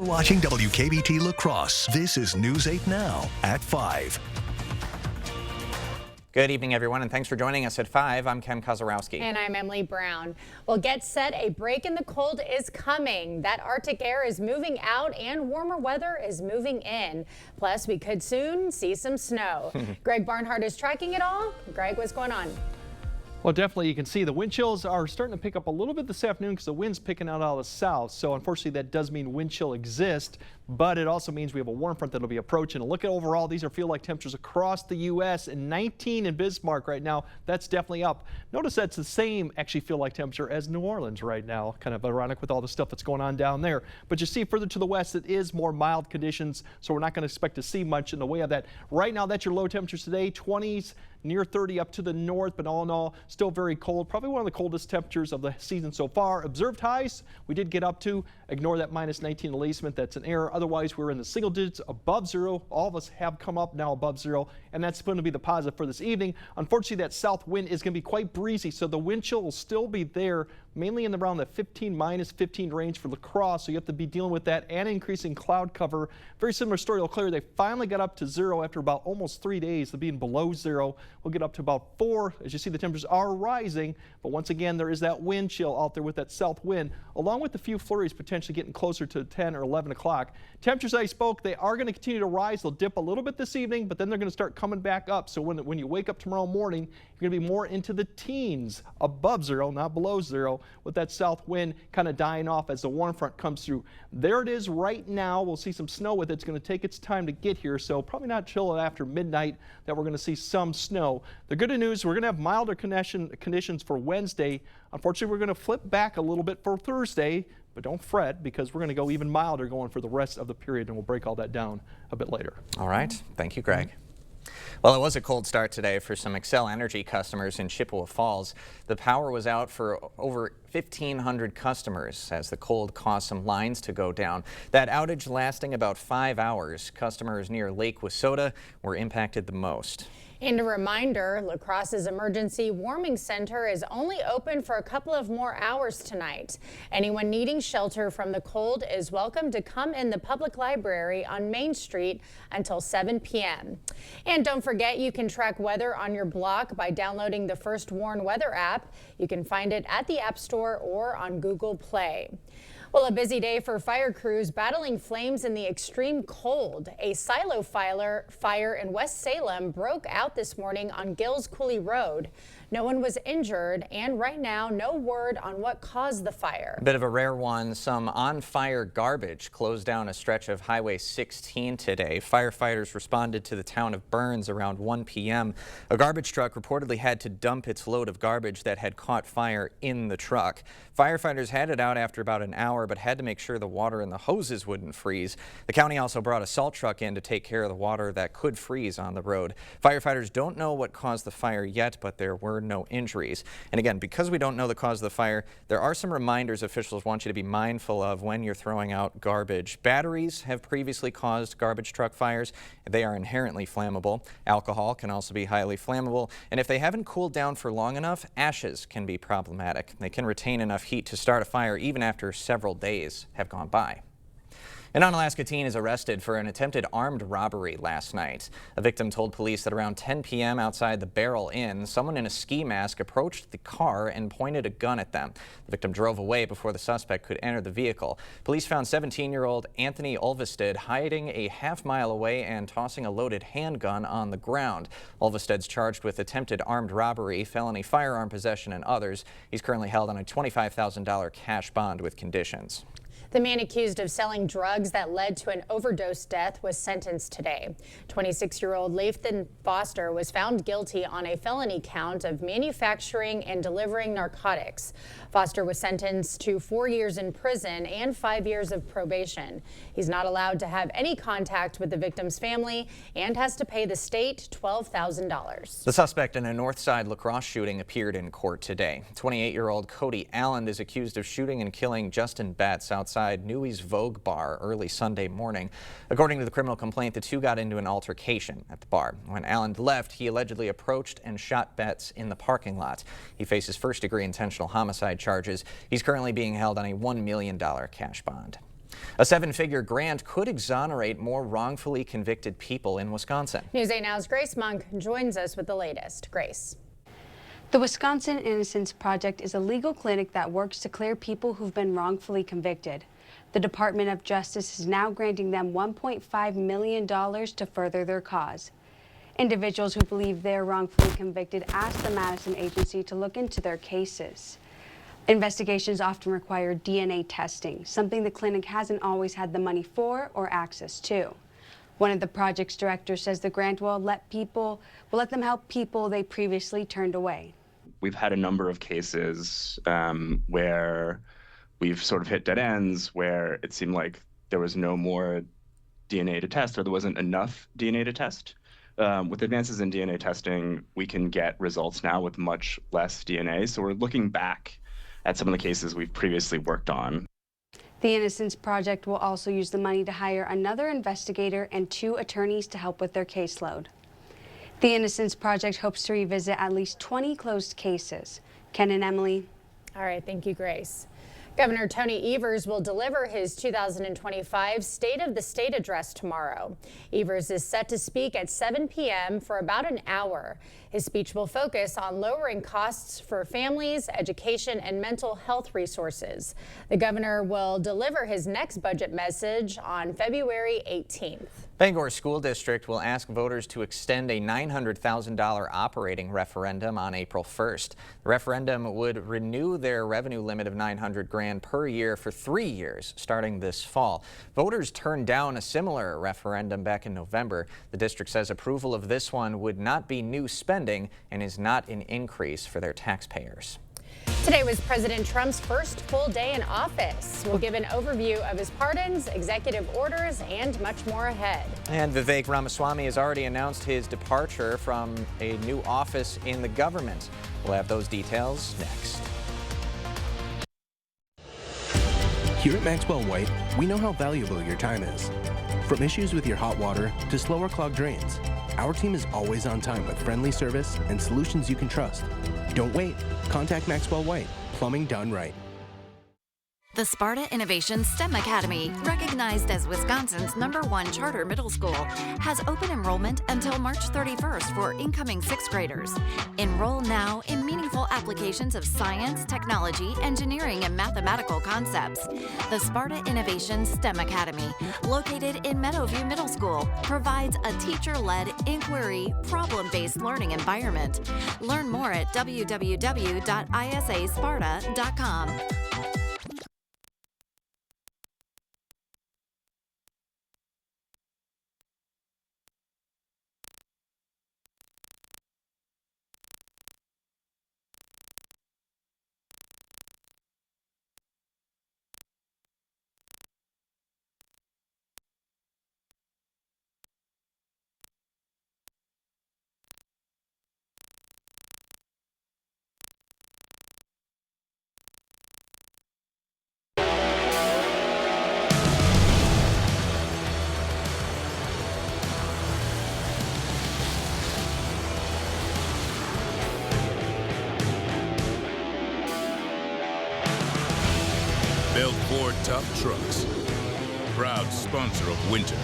watching WKBT La Crosse. This is News 8 Now at 5. Good evening, everyone, and thanks for joining us at 5. I'm Ken Kozarowski. And I'm Emily Brown. Well, get set. A break in the cold is coming. That Arctic air is moving out and warmer weather is moving in. Plus, we could soon see some snow. Greg Barnhart is tracking it all. Greg, what's going on? Well, definitely you can see the wind chills are starting to pick up a little bit this afternoon because the wind's picking out of the south. So unfortunately that does mean wind chill exists, but it also means we have a warm front that'll be approaching. And look at overall, these are feel-like temperatures across the U.S. and 19 in Bismarck right now. That's definitely up. Notice that's the same actually feel-like temperature as New Orleans right now. Kind of ironic with all the stuff that's going on down there. But you see further to the west, it is more mild conditions, so we're not going to expect to see much in the way of that. Right now, that's your low temperatures today, 20s, near 30 up to the north, but all in all, still very cold. Probably one of the coldest temperatures of the season so far. Observed highs, we did get up to. Ignore that minus 19 Lacement, that's an error. Otherwise, we're in the single digits above zero. All of us have come up now above zero, and that's going to be the positive for this evening. Unfortunately, that south wind is going to be quite breezy, so the wind chill will still be there, mainly in around the minus 15 range for La Crosse, so you have to be dealing with that and increasing cloud cover. Very similar story to Eau Claire. They finally got up to zero after about almost 3 days of being below zero. We'll get up to about 4. As you see, the temperatures are rising, but once again, there is that wind chill out there with that south wind, along with a few flurries potentially getting closer to 10 or 11 o'clock. Temperatures I spoke, they are going to continue to rise. They'll dip a little bit this evening, but then they're going to start coming back up. So when you wake up tomorrow morning, you're going to be more into the teens, above zero, not below zero, with that south wind kind of dying off as the warm front comes through. There it is right now. We'll see some snow with it. It's going to take its time to get here, so probably not till after midnight that we're going to see some snow. The good news, we're going to have milder conditions for Wednesday. Unfortunately, we're going to flip back a little bit for Thursday, but don't fret because we're going to go even milder going for the rest of the period, and we'll break all that down a bit later. All right. Thank you, Greg. Well, it was a cold start today for some Xcel Energy customers in Chippewa Falls. The power was out for over 1,500 customers as the cold caused some lines to go down. That outage lasting about 5 hours. Customers near Lake Wissota were impacted the most. And a reminder, La Crosse's Emergency Warming Center is only open for a couple of more hours tonight. Anyone needing shelter from the cold is welcome to come in the public library on Main Street until 7 p.m. And don't forget, you can track weather on your block by downloading the First Warn Weather app. You can find it at the App Store or on Google Play. Well, a busy day for fire crews battling flames in the extreme cold. A silo fire in West Salem broke out this morning on Gills Coulee Road. No one was injured, and right now, no word on what caused the fire. A bit of a rare one. Some on-fire garbage closed down a stretch of Highway 16 today. Firefighters responded to the town of Burns around 1 p.m. A garbage truck reportedly had to dump its load of garbage that had caught fire in the truck. Firefighters had it out after about an hour, but had to make sure the water in the hoses wouldn't freeze. The county also brought a salt truck in to take care of the water that could freeze on the road. Firefighters don't know what caused the fire yet, but there were no injuries. And again, because we don't know the cause of the fire, there are some reminders officials want you to be mindful of when you're throwing out garbage. Batteries have previously caused garbage truck fires. They are inherently flammable. Alcohol can also be highly flammable. And if they haven't cooled down for long enough, ashes can be problematic. They can retain enough heat to start a fire even after several days have gone by. An Onalaska teen is arrested for an attempted armed robbery last night. A victim told police that around 10 p.m. outside the Barrel Inn, someone in a ski mask approached the car and pointed a gun at them. The victim drove away before the suspect could enter the vehicle. Police found 17-year-old Anthony Ulvested hiding a half-mile away and tossing a loaded handgun on the ground. Ulvested's charged with attempted armed robbery, felony firearm possession, and others. He's currently held on a $25,000 cash bond with conditions. The man accused of selling drugs that led to an overdose death was sentenced today. 26-year-old Lathan Foster was found guilty on a felony count of manufacturing and delivering narcotics. Foster was sentenced to 4 years in prison and 5 years of probation. He's not allowed to have any contact with the victim's family and has to pay the state $12,000. The suspect in a Northside La Crosse shooting appeared in court today. 28-year-old Cody Allen is accused of shooting and killing Justin Betts outside Newey's Vogue bar early Sunday morning. According to the criminal complaint, the two got into an altercation at the bar. When Allen left, he allegedly approached and shot Betts in the parking lot. He faces first-degree intentional homicide charges. He's currently being held on a $1 million cash bond. A seven-figure grant could exonerate more wrongfully convicted people in Wisconsin. News 8 Now's Grace Monk joins us with the latest. Grace. The Wisconsin Innocence Project is a legal clinic that works to clear people who've been wrongfully convicted. The Department of Justice is now granting them $1.5 million to further their cause. Individuals who believe they're wrongfully convicted ask the Madison agency to look into their cases. Investigations often require DNA testing, something the clinic hasn't always had the money for or access to. One of the project's directors says the grant will let them help people they previously turned away. We've had a number of cases where we've sort of hit dead ends, where it seemed like there was no more DNA to test, or there wasn't enough DNA to test. With advances in DNA testing, we can get results now with much less DNA. So we're looking back at some of the cases we've previously worked on. The Innocence Project will also use the money to hire another investigator and 2 attorneys to help with their caseload. The Innocence Project hopes to revisit at least 20 closed cases. Ken and Emily. All right, thank you, Grace. Governor Tony Evers will deliver his 2025 State of the State address tomorrow. Evers is set to speak at 7 p.m. for about an hour. His speech will focus on lowering costs for families, education, and mental health resources. The governor will deliver his next budget message on February 18th. Bangor School District will ask voters to extend a $900,000 operating referendum on April 1st. The referendum would renew their revenue limit of $900,000 per year for 3 years, starting this fall. Voters turned down a similar referendum back in November. The district says approval of this one would not be new spending and is not an increase for their taxpayers. Today was President Trump's first full day in office. We'll give an overview of his pardons, executive orders, and much more ahead. And Vivek Ramaswamy has already announced his departure from a new office in the government. We'll have those details next. Here at Maxwell White, we know how valuable your time is. From issues with your hot water to slower clogged drains, our team is always on time with friendly service and solutions you can trust. Don't wait. Contact Maxwell White. Plumbing done right. The Sparta Innovation STEM Academy, recognized as Wisconsin's #1 charter middle school, has open enrollment until March 31st for incoming 6th graders. Enroll now in meaningful applications of science, technology, engineering, and mathematical concepts. The Sparta Innovation STEM Academy, located in Meadowview Middle School, provides a teacher-led, inquiry, problem-based learning environment. Learn more at www.isasparta.com. Built Ford Tough Trucks, proud sponsor of winter.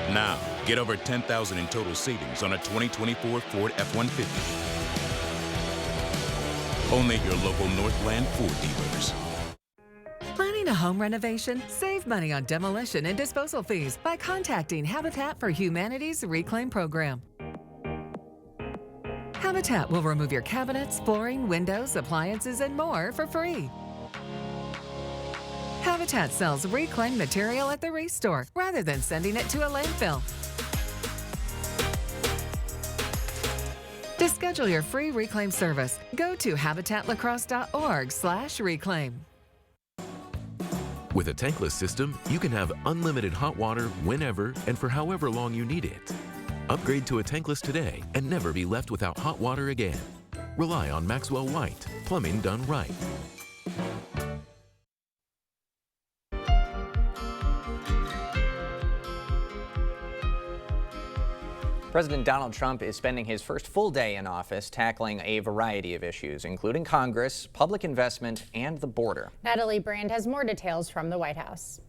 Now, get over $10,000 in total savings on a 2024 Ford F-150. Only at your local Northland Ford dealers. Planning a home renovation? Save money on demolition and disposal fees by contacting Habitat for Humanity's Reclaim Program. Habitat will remove your cabinets, flooring, windows, appliances, and more for free. Habitat sells reclaimed material at the ReStore rather than sending it to a landfill. To schedule your free reclaim service, go to habitatlacrosse.org/reclaim. With a tankless system, you can have unlimited hot water whenever and for however long you need it. Upgrade to a tankless today and never be left without hot water again. Rely on Maxwell White, plumbing done right. President Donald Trump is spending his first full day in office tackling a variety of issues, including Congress, public investment, and the border. Natalie Brand has more details from the White House.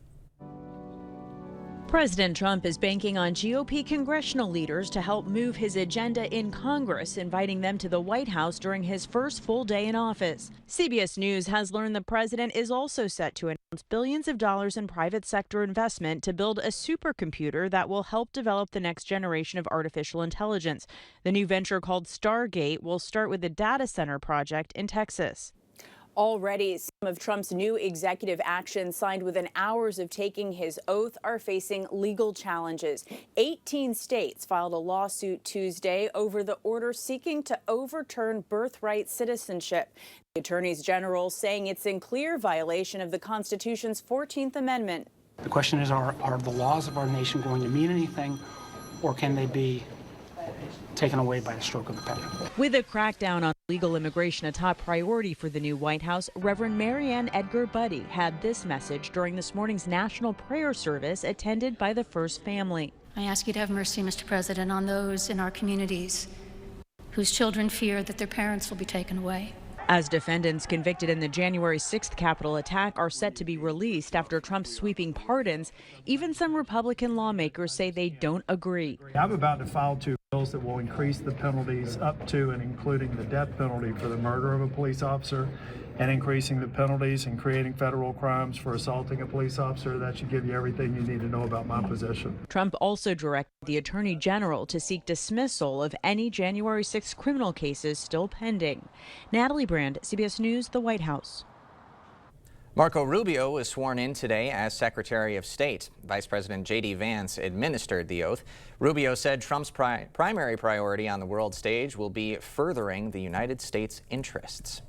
President Trump is banking on GOP congressional leaders to help move his agenda in Congress, inviting them to the White House during his first full day in office. CBS News has learned the president is also set to announce billions of dollars in private sector investment to build a supercomputer that will help develop the next generation of artificial intelligence. The new venture, called Stargate, will start with a data center project in Texas. Already, some of Trump's new executive actions, signed within hours of taking his oath, are facing legal challenges. 18 states filed a lawsuit Tuesday over the order seeking to overturn birthright citizenship. The attorneys general saying it's in clear violation of the Constitution's 14th Amendment. The question is, are the laws of our nation going to mean anything, or can they be taken away by a stroke of the pen? With a crackdown on legal immigration a top priority for the new White House, Reverend Marianne Edgar Buddy had this message during this morning's national prayer service attended by the First Family. I ask you to have mercy, Mr. President, on those in our communities whose children fear that their parents will be taken away. As defendants convicted in the January 6th Capitol attack are set to be released after Trump's sweeping pardons, even some Republican lawmakers say they don't agree. I'm about to file 2 bills that will increase the penalties up to and including the death penalty for the murder of a police officer, and increasing the penalties and creating federal crimes for assaulting a police officer. That should give you everything you need to know about my position. Trump also directed the Attorney General to seek dismissal of any January 6th criminal cases still pending. Natalie Brand, CBS News, the White House. Marco Rubio was sworn in today as Secretary of State. Vice President J.D. Vance administered the oath. Rubio said Trump's primary priority on the world stage will be furthering the United States' interests.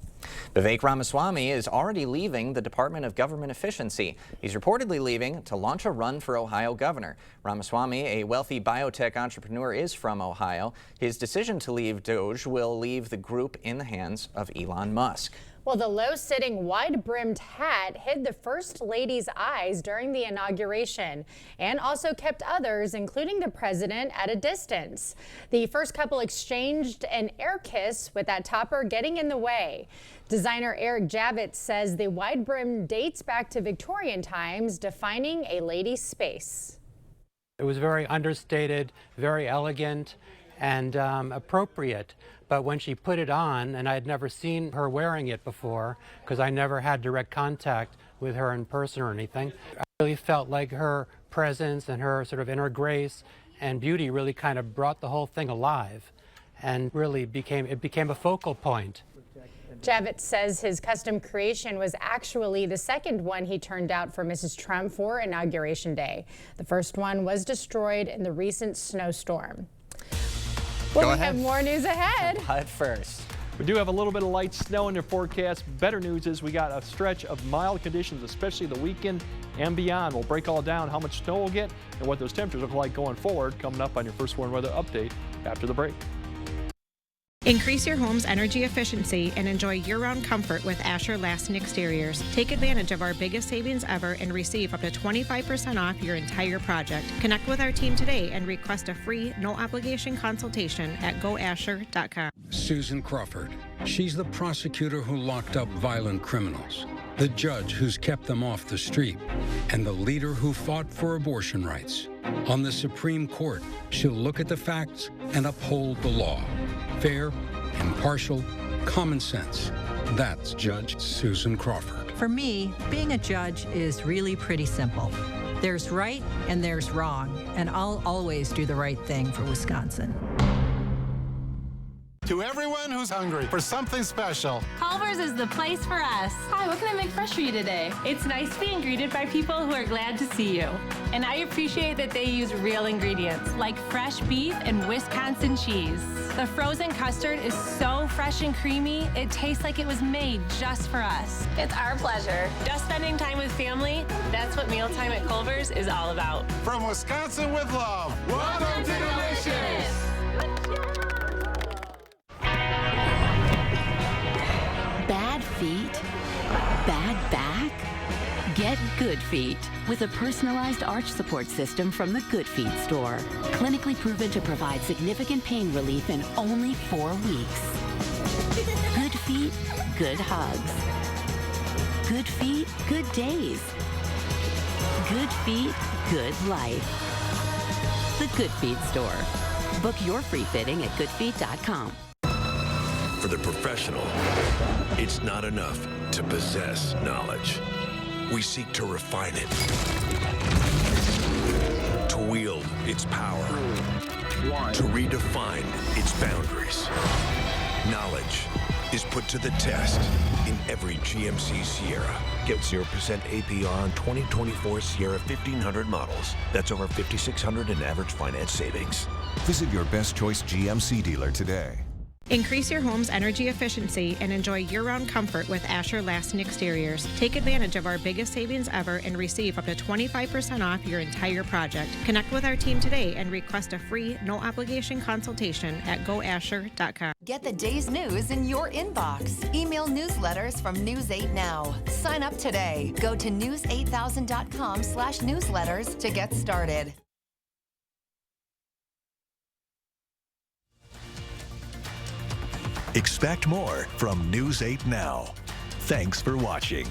Vivek Ramaswamy is already leaving the Department of Government Efficiency. He's reportedly leaving to launch a run for Ohio governor. Ramaswamy, a wealthy biotech entrepreneur, is from Ohio. His decision to leave DOGE will leave the group in the hands of Elon Musk. Well, the low-sitting, wide-brimmed hat hid the First Lady's eyes during the inauguration and also kept others, including the president, at a distance. The first couple exchanged an air kiss, with that topper getting in the way. Designer Eric Javits says the wide brim dates back to Victorian times, defining a lady's space. It was very understated, very elegant, and appropriate. But when she put it on, and I had never seen her wearing it before, because I never had direct contact with her in person or anything, I really felt like her presence and her sort of inner grace and beauty really kind of brought the whole thing alive, and really became a focal point. Javits says his custom creation was actually the second one he turned out for Mrs. Trump for Inauguration Day. The first one was destroyed in the recent snowstorm. Well, we have more news ahead. But first, we do have a little bit of light snow in your forecast. Better news is we got a stretch of mild conditions, especially the weekend and beyond. We'll break all down how much snow we'll get and what those temperatures look like going forward, coming up on your First Warn Weather Update after the break. Increase your home's energy efficiency and enjoy year-round comfort with Asher Lasting Exteriors. Take advantage of our biggest savings ever and receive up to 25% off your entire project. Connect with our team today and request a free, no-obligation consultation at goasher.com. Susan Crawford. She's the prosecutor who locked up violent criminals, the judge who's kept them off the street, and the leader who fought for abortion rights. On the Supreme Court, she'll look at the facts and uphold the law. Fair, impartial, common sense. That's Judge Susan Crawford. For me, being a judge is really pretty simple. There's right and there's wrong, and I'll always do the right thing for Wisconsin. To everyone who's hungry for something special, Culver's is the place for us. Hi, what can I make fresh for you today? It's nice being greeted by people who are glad to see you. And I appreciate that they use real ingredients, like fresh beef and Wisconsin cheese. The frozen custard is so fresh and creamy, it tastes like it was made just for us. It's our pleasure. Just spending time with family, that's what mealtime at Culver's is all about. From Wisconsin with love, welcome to Delicious! Bad feet? Bad back? Get Good Feet, with a personalized arch support system from the Good Feet store. Clinically proven to provide significant pain relief in only 4 weeks. Good feet, good hugs. Good feet, good days. Good feet, good life. The Good Feet store. Book your free fitting at goodfeet.com. For the professional, it's not enough to possess knowledge. We seek to refine it, to wield its power, to redefine its boundaries. Knowledge is put to the test in every GMC Sierra. Get 0% APR on 2024 Sierra 1500 models. That's over $5,600 in average finance savings. Visit your best choice GMC dealer today. Increase your home's energy efficiency and enjoy year-round comfort with Asher Lasting Exteriors. Take advantage of our biggest savings ever and receive up to 25% off your entire project. Connect with our team today and request a free, no-obligation consultation at goasher.com. Get the day's news in your inbox. Email newsletters from News 8 Now. Sign up today. Go to news8000.com/newsletters to get started. Expect more from News 8 Now. Thanks for watching.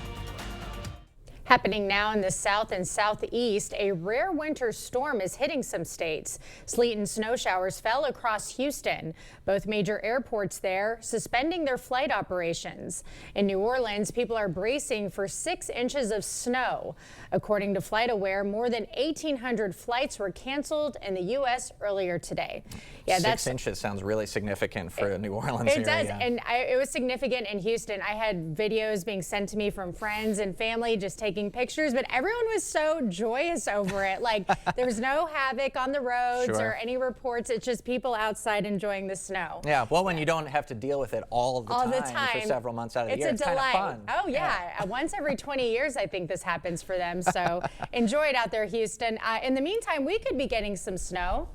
Happening now in the south and southeast, a rare winter storm is hitting some states. Sleet and snow showers fell across Houston. Both major airports there suspending their flight operations. In New Orleans, people are bracing for 6 inches of snow. According to FlightAware, more than 1,800 flights were canceled in the U.S. earlier today. Yeah, 6 inches sounds really significant for a New Orleans area. It does, and it was significant in Houston. I had videos being sent to me from friends and family just taking pictures, but everyone was so joyous over it. Like, there was no havoc on the roads or any reports. It's just people outside enjoying the snow. Yeah, well, when you don't have to deal with it all the time for several months out of the year, it's kind of fun. Oh, yeah. Once every 20 years, I think this happens for them. So enjoy it out there, Houston. In the meantime, we could be getting some snow.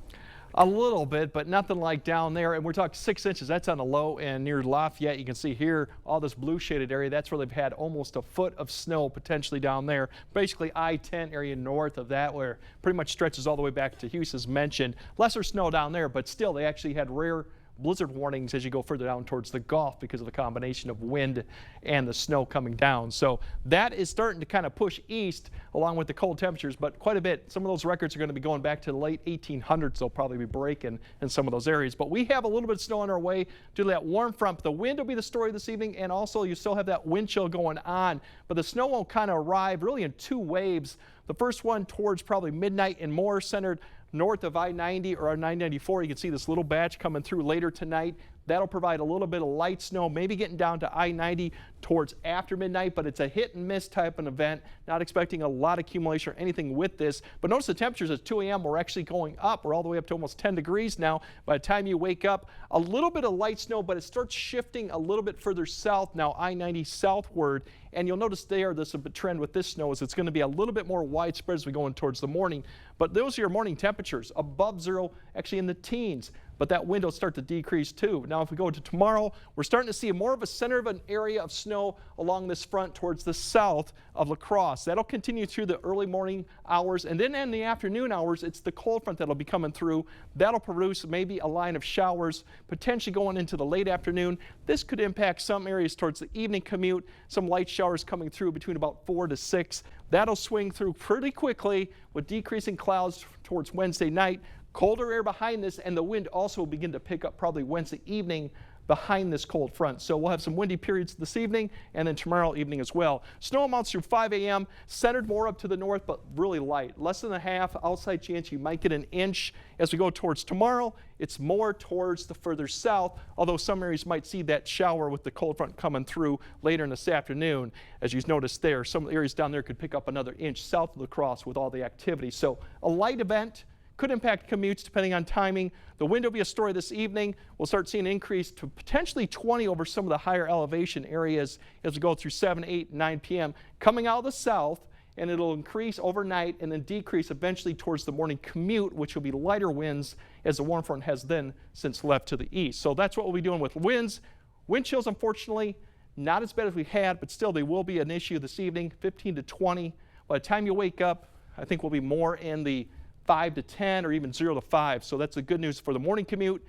A little bit, but nothing like down there. And we're talking 6 inches. That's on the low end near Lafayette. You can see here all this blue shaded area. That's where they've had almost a foot of snow potentially down there. Basically I-10 area north of that, where pretty much stretches all the way back to Houston, as mentioned. Lesser snow down there, but still they actually had rare blizzard warnings as you go further down towards the Gulf because of the combination of wind and the snow coming down. So that is starting to kind of push east along with the cold temperatures, but quite a bit. Some of those records are going to be going back to the late 1800s. They'll probably be breaking in some of those areas. But we have a little bit of snow on our way due to that warm front. The wind will be the story this evening, and also you still have that wind chill going on. But the snow will kind of arrive really in 2 waves. The first one towards probably midnight and more centered north of I-90 or I-994. You can see this little batch coming through later tonight. That'll provide a little bit of light snow, maybe getting down to I-90 towards after midnight, but it's a hit and miss type of event. Not expecting a lot of accumulation or anything with this. But notice the temperatures at 2 a.m. we're actually going up. We're all the way up to almost 10 degrees now. By the time you wake up, a little bit of light snow, but it starts shifting a little bit further south now, I-90 southward. And you'll notice there, this trend with this snow is it's going to be a little bit more widespread as we go in towards the morning. But those are your morning temperatures, above zero, actually in the teens. But that wind will start to decrease too. Now, if we go to tomorrow, we're starting to see more of a center of an area of snow along this front towards the south of La Crosse. That'll continue through the early morning hours, and then in the afternoon hours, it's the cold front that'll be coming through. That'll produce maybe a line of showers, potentially going into the late afternoon. This could impact some areas towards the evening commute, some light showers coming through between about 4 to 6. That'll swing through pretty quickly with decreasing clouds towards Wednesday night. Colder air behind this, and the wind also will begin to pick up probably Wednesday evening behind this cold front. So we'll have some windy periods this evening and then tomorrow evening as well. Snow amounts through 5 a.m. centered more up to the north, but really light. Less than a half outside chance you might get an inch. As we go towards tomorrow, it's more towards the further south, although some areas might see that shower with the cold front coming through later in this afternoon. As you noticed there, some areas down there could pick up another inch south of La Crosse with all the activity. So a light event. Could impact commutes depending on timing. The wind will be a story this evening. We'll start seeing an increase to potentially 20 over some of the higher elevation areas as we go through 7, 8, 9 p.m. coming out of the south, and it'll increase overnight and then decrease eventually towards the morning commute, which will be lighter winds as the warm front has then since left to the east. So that's what we'll be doing with winds. Wind chills, unfortunately, not as bad as we had, but still they will be an issue this evening, 15 to 20. By the time you wake up, I think we'll be more in the 5 to 10 or even 0 to 5. So that's the good news for the morning commute.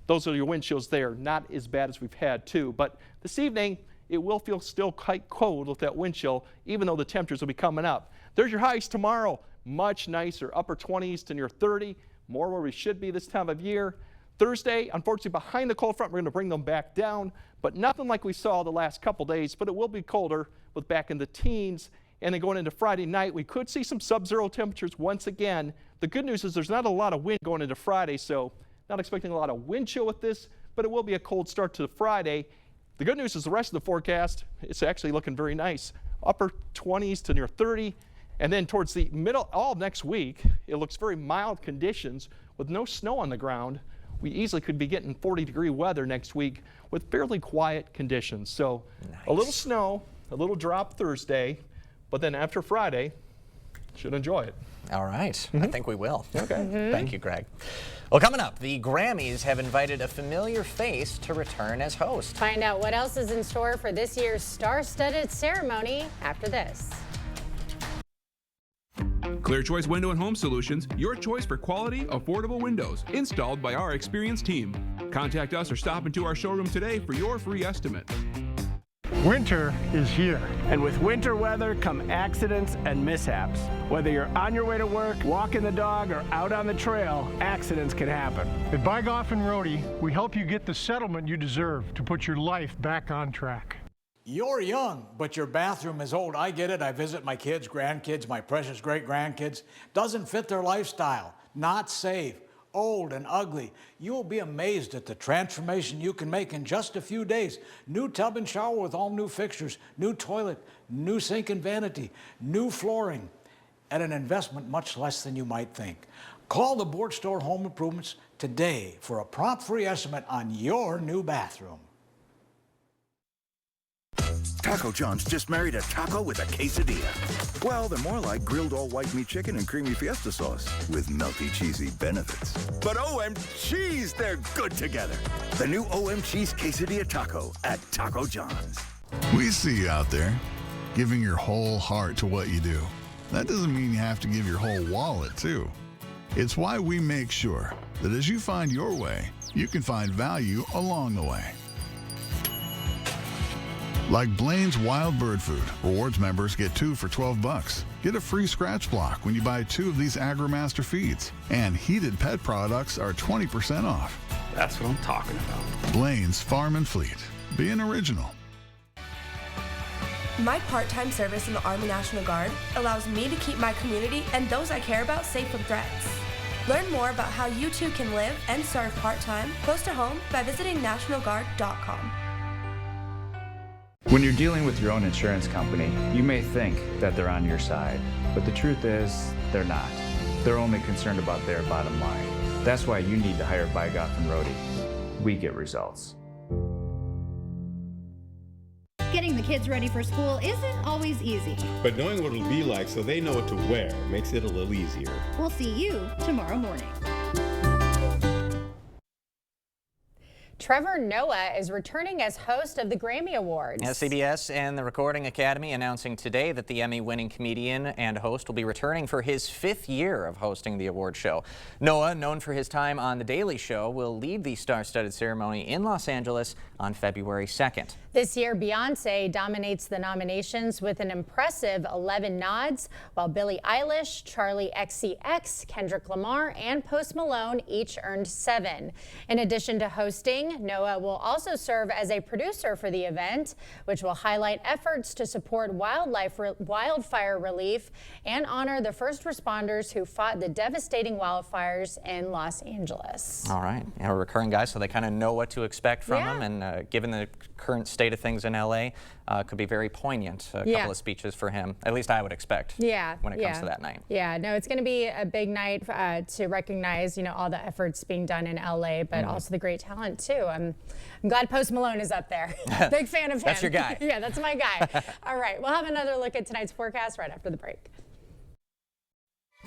Those are your wind chills there. Not as bad as we've had too. But this evening, it will feel still quite cold with that wind chill, even though the temperatures will be coming up. There's your highs tomorrow. Much nicer, upper 20s to near 30. More where we should be this time of year. Thursday, unfortunately, behind the cold front, we're going to bring them back down. But nothing like we saw the last couple days. But it will be colder with back in the teens. And then going into Friday night, we could see some sub-zero temperatures once again. The good news is there's not a lot of wind going into Friday, so not expecting a lot of wind chill with this, but it will be a cold start to Friday. The good news is the rest of the forecast, it's actually looking very nice. Upper 20s to near 30. And then towards the middle, all next week, it looks very mild conditions with no snow on the ground. We easily could be getting 40-degree weather next week with fairly quiet conditions. So a little snow, a little drop Thursday, but then after Friday, should enjoy it. All right. I think we will. Okay. Thank you, Greg. Well, coming up, the Grammys have invited a familiar face to return as host. Find out what else is in store for this year's star-studded ceremony after this. Clear Choice Window and Home Solutions, your choice for quality, affordable windows, installed by our experienced team. Contact us or stop into our showroom today for your free estimate. Winter is here. And with winter weather come accidents and mishaps. Whether you're on your way to work, walking the dog, or out on the trail, accidents can happen. At Bygoff and Rohde, we help you get the settlement you deserve to put your life back on track. You're young, but your bathroom is old. I get it. I visit my kids, grandkids, my precious great-grandkids. Doesn't fit their lifestyle. Not safe. Old and ugly. You'll be amazed at the transformation you can make in just a few days. New tub and shower with all new fixtures, new toilet, new sink and vanity, new flooring, at an investment much less than you might think. Call the Board Store Home Improvements today for a prompt free estimate on your new bathroom. Taco John's just married a taco with a quesadilla. Well, they're more like grilled all-white meat chicken and creamy fiesta sauce with melty, cheesy benefits. But OM Cheese, they're good together. The new OM Cheese Quesadilla Taco at Taco John's. We see you out there, giving your whole heart to what you do. That doesn't mean you have to give your whole wallet, too. It's why we make sure that as you find your way, you can find value along the way. Like Blaine's Wild Bird Food. Rewards members get 2 for $12. Get a free scratch block when you buy 2 of these AgriMaster feeds. And heated pet products are 20% off. That's what I'm talking about. Blaine's Farm and Fleet. Be an original. My part-time service in the Army National Guard allows me to keep my community and those I care about safe from threats. Learn more about how you too can live and serve part-time close to home by visiting nationalguard.com. When you're dealing with your own insurance company, you may think that they're on your side, but the truth is, they're not. They're only concerned about their bottom line. That's why you need to hire Bygoff and Rohde. We get results. Getting the kids ready for school isn't always easy. But knowing what it'll be like so they know what to wear makes it a little easier. We'll see you tomorrow morning. Trevor Noah is returning as host of the Grammy Awards. CBS and the Recording Academy announcing today that the Emmy-winning comedian and host will be returning for his 5th year of hosting the award show. Noah, known for his time on The Daily Show, will lead the star-studded ceremony in Los Angeles on February 2nd. This year, Beyoncé dominates the nominations with an impressive 11 nods, while Billie Eilish, Charli XCX, Kendrick Lamar, and Post Malone each earned 7. In addition to hosting, Noah will also serve as a producer for the event, which will highlight efforts to support wildfire relief and honor the first responders who fought the devastating wildfires in Los Angeles. All right, a recurring guy, so they kind of know what to expect from him, and given the current state of things in LA, could be very poignant. A couple of speeches for him, at least I would expect. When it comes to that night. Yeah, no, it's going to be a big night to recognize, all the efforts being done in LA, but also the great talent too. I'm glad Post Malone is up there. Big fan of him. That's your guy. Yeah, that's my guy. All right, we'll have another look at tonight's forecast right after the break.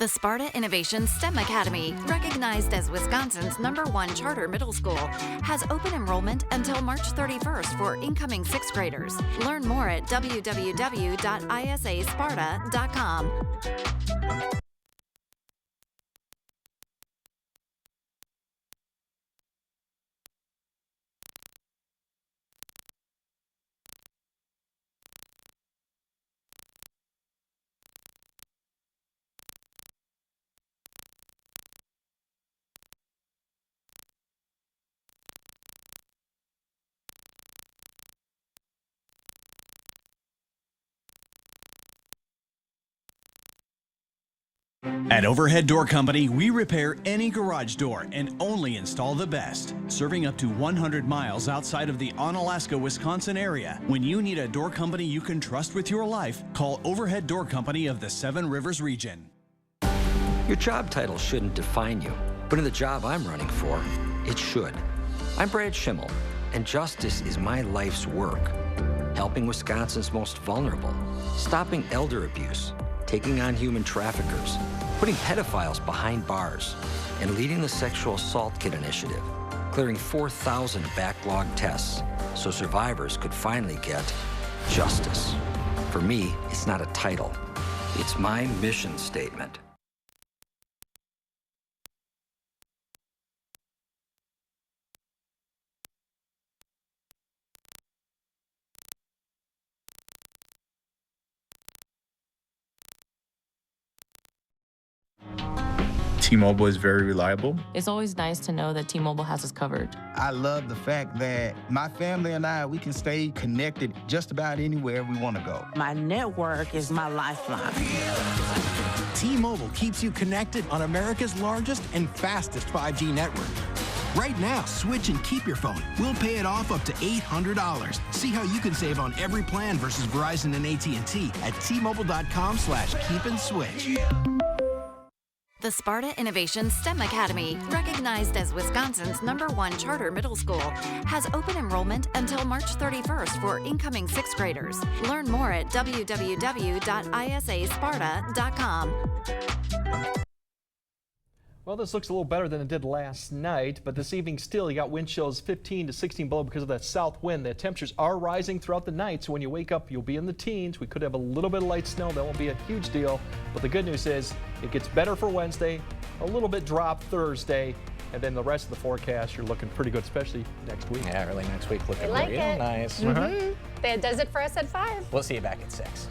The Sparta Innovation STEM Academy, recognized as Wisconsin's #1 charter middle school, has open enrollment until March 31st for incoming 6th graders. Learn more at www.isasparta.com. At Overhead Door Company, we repair any garage door and only install the best. Serving up to 100 miles outside of the Onalaska, Wisconsin area. When you need a door company you can trust with your life, call Overhead Door Company of the Seven Rivers region. Your job title shouldn't define you, but in the job I'm running for, it should. I'm Brad Schimmel, and justice is my life's work. Helping Wisconsin's most vulnerable, stopping elder abuse, taking on human traffickers, putting pedophiles behind bars, and leading the Sexual Assault Kit Initiative, clearing 4,000 backlogged tests so survivors could finally get justice. For me, it's not a title. It's my mission statement. T-Mobile is very reliable. It's always nice to know that T-Mobile has us covered. I love the fact that my family and I, we can stay connected just about anywhere we want to go. My network is my lifeline. T-Mobile keeps you connected on America's largest and fastest 5G network. Right now, switch and keep your phone. We'll pay it off up to $800. See how you can save on every plan versus Verizon and AT&T at T-Mobile.com/keep-and-switch. The Sparta Innovation STEM Academy, recognized as Wisconsin's #1 charter middle school, has open enrollment until March 31st for incoming 6th graders. Learn more at www.isasparta.com. Well, this looks a little better than it did last night, but this evening still, you got wind chills 15 to 16 below because of that south wind. The temperatures are rising throughout the night, so when you wake up, you'll be in the teens. We could have a little bit of light snow. That won't be a huge deal, but the good news is it gets better for Wednesday, a little bit drop Thursday, and then the rest of the forecast, you're looking pretty good, especially next week. Yeah, early next week looking like real it. nice. That does it for us at 5. We'll see you back at 6.